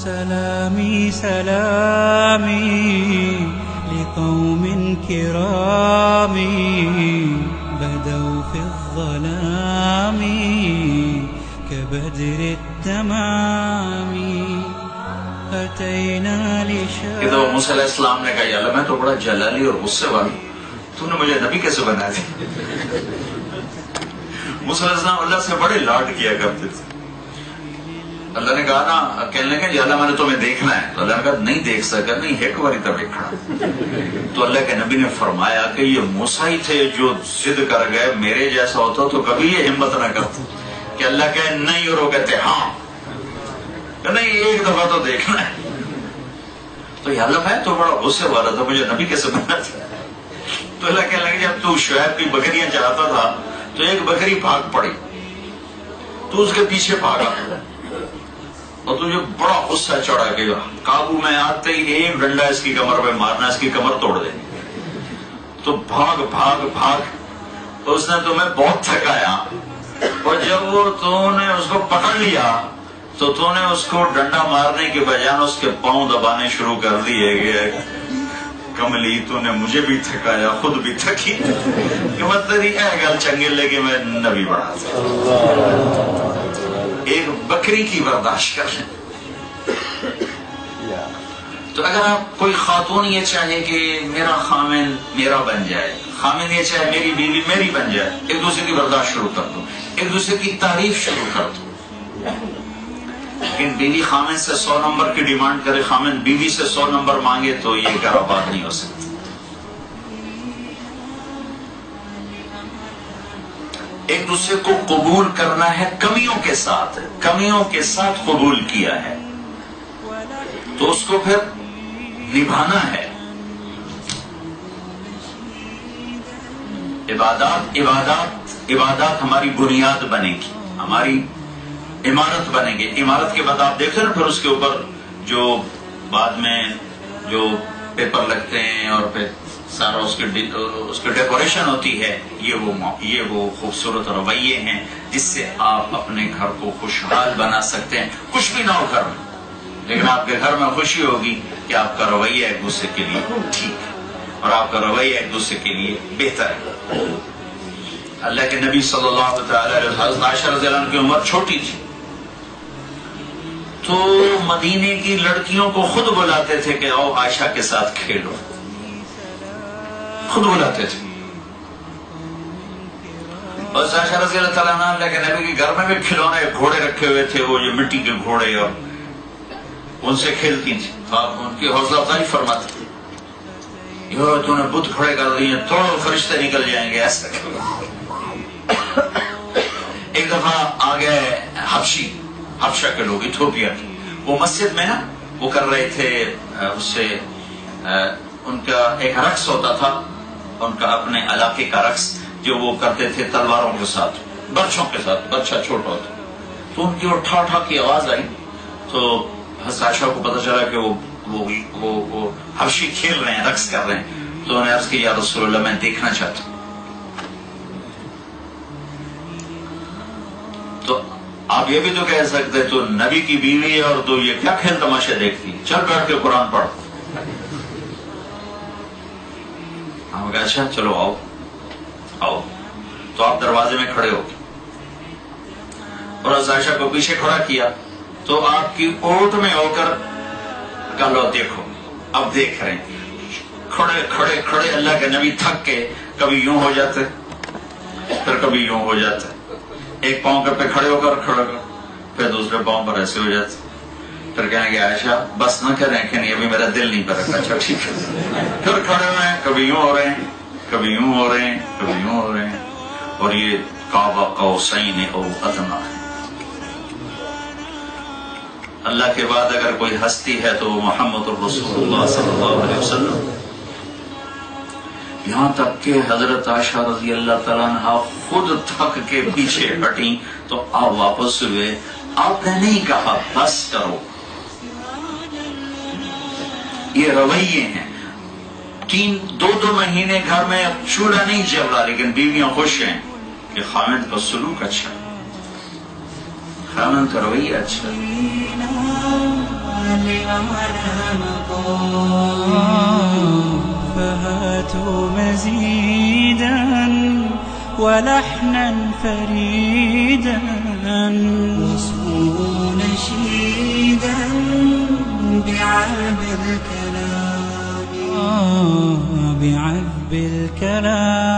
سلامي سلامي لقوم كرام بدوا في الظلام كبدر التمام أتينا لشام. کہ موسیٰ علیہ السلام نے کہا یا اللہ میں تو بڑا جلالی اور غصے والی، تو نے مجھے نبی کیسے بنا دی؟ موسیٰ علیہ السلام اللہ سے بڑے لاڈ کیا کرتے تھے. اللہ نے کہا نا، کہنے لگے یا اللہ میں نے تمہیں دیکھنا ہے، تو اللہ نے کہا نہیں دیکھ سکا، نہیں ایک باری تب دیکھنا. تو اللہ کے نبی نے فرمایا کہ یہ موسیٰ ہی تھے جو ضد کر گئے، میرے جیسا ہوتا تو کبھی یہ ہمت نہ کرتا کہ اللہ کہے نہیں اور وہ کہتے ہاں، کہ نہیں ایک دفعہ تو دیکھنا ہے. تو یا اللہ میں تو بڑا غصے والا تھا، مجھے نبی کیسے بنا تھا؟ تو اللہ کہنے لگے جب تو شعیب کی بکریاں چراتا تھا تو ایک بکری بھاگ پڑی، تو اس کے پیچھے بھاگا اور تجھے بڑا غصہ چڑھا کہ قابو میں آتے ہی ایک ڈنڈا اس کی کمر پہ مارنا، اس کی کمر توڑ دے. تو بھاگ بھاگ بھاگ تو اس نے تمہیں بہت تھکایا، اور جب وہ تو نے اس کو پکڑ لیا تو تو نے اس کو ڈنڈا مارنے کے بجائے اس کے پاؤں دبانے شروع کر دیے کہ کملی تو نے مجھے بھی تھکایا، خود بھی تھکی، کہ میں تیری اے گل چنگے لے کے میں نبی بڑھا تھا. ایک بکری کی برداشت کر لیں. تو اگر آپ کوئی خاتون یہ چاہے کہ میرا خامن میرا بن جائے، خامن یہ چاہے میری بیوی میری بن جائے، ایک دوسرے کی برداشت شروع کر دو، ایک دوسرے کی تعریف شروع کر دو. لیکن بیوی خامن سے 100 نمبر کی ڈیمانڈ کرے، خامن بیوی سے 100 نمبر مانگے تو یہ گھر آباد نہیں ہو سکتی. ایک دوسرے کو قبول کرنا ہے کمیوں کے ساتھ، کمیوں کے ساتھ قبول کیا ہے تو اس کو پھر نبھانا ہے. عبادات ہماری بنیاد بنے گی، ہماری عمارت بنے گی. عمارت کے بعد آپ دیکھتے ہیں پھر اس کے اوپر جو بعد میں جو پیپر لگتے ہیں اور پھر سارا اس کی ڈیکوریشن ہوتی ہے، یہ وہ خوبصورت رویے ہیں جس سے آپ اپنے گھر کو خوشحال بنا سکتے ہیں. کچھ بھی نہ ہو گھر میں، لیکن آپ کے گھر میں خوشی ہوگی کہ آپ کا رویہ ایک دوسرے کے لیے ٹھیک ہے اور آپ کا رویہ ایک دوسرے کے لیے بہتر ہے. اللہ کے نبی صلی اللہ تعالی علیہ وسلم، عائشہ رضی اللہ عنہ کی عمر چھوٹی تھی تو مدینے کی لڑکیوں کو خود بلاتے تھے کہ آؤ عائشہ کے ساتھ کھیلو، خود بلاتے تھے. اور عائشہ رضی اللہ تعالیٰ عنہ اللہ کے نبی کے گھر میں بھی کھلونے گھوڑے رکھے ہوئے تھے، وہ جو مٹی کے گھوڑے، اور ان سے کھیلتی تھی. آپ ان کی حوصلہ افزائی فرماتے تھے، یو تو نے بت کھڑے کر دیے، توڑو فرشتے نکل جائیں گے، ایسا. ایک دفعہ آ گئے حبشہ کے لوگ، ایتھوپیا کے، وہ مسجد میں نا وہ کر رہے تھے، اس سے ان کا ایک رقص ہوتا تھا، ان کا اپنے علاقے کا رقص جو وہ کرتے تھے تلواروں کے ساتھ، برچھوں کے ساتھ، برچھا چھوٹا ہوتا. تو ان کی وہ ٹھا ٹھا کی آواز آئی تو حضرت عائشہ کو پتہ چلا کہ وہ حبشی کھیل رہے ہیں، رقص کر رہے ہیں. تو انہوں نے عرض کی یا رسول اللہ میں دیکھنا چاہتا ہوں. تو آپ یہ بھی تو کہہ سکتے تو نبی کی بیوی ہے اور تو یہ کیا کھیل تماشے دیکھتی، چل بیٹھ کے قرآن پڑھ. ہم کہا اچھا چلو آؤ. تو آپ دروازے میں کھڑے ہو گئے اور عائشہ کو پیچھے کھڑا کیا تو آپ کی اوٹ میں ہو کر کہا لو دیکھو. اب دیکھ رہے ہیں کھڑے اللہ کے نبی تھک کے کبھی یوں ہو جاتے پھر کبھی یوں ہو جاتے، ایک پاؤں پہ کھڑے ہو کر پھر دوسرے پاؤں پر ایسے ہو جاتے. پھر کہنے کہ عائشہ بس نہ کریں کہ نہیں ابھی میرا دل نہیں کرتا. اچھا ٹھیک ہے. پھر کھڑے ہوئے ہیں، کبھی یوں ہو رہے ہیں، کبھی یوں ہو رہے ہیں، کبھی یوں ہو رہے ہیں. اور یہ قاب قوسین او ادنی ہے. اللہ کے بعد اگر کوئی ہستی ہے تو محمد رسول اللہ صلی اللہ علیہ وسلم. یہاں تک کہ حضرت عائشہ رضی اللہ تعالیٰ عنہ خود تھک کے پیچھے ہٹیں تو آپ واپس ہوئے. آپ نے نہیں کہا بس کرو. یہ رویے ہیں. 2 مہینے گھر میں چولہا نہیں جل رہا لیکن بیویاں خوش ہیں کہ خامد کا سلوک اچھا، خامد کا رویہ اچھا. لأعلى مقام فهاتوا مزيدا ولحنا فريدا وصوغوا نشيدا بعذب الكلام بعذب الكلام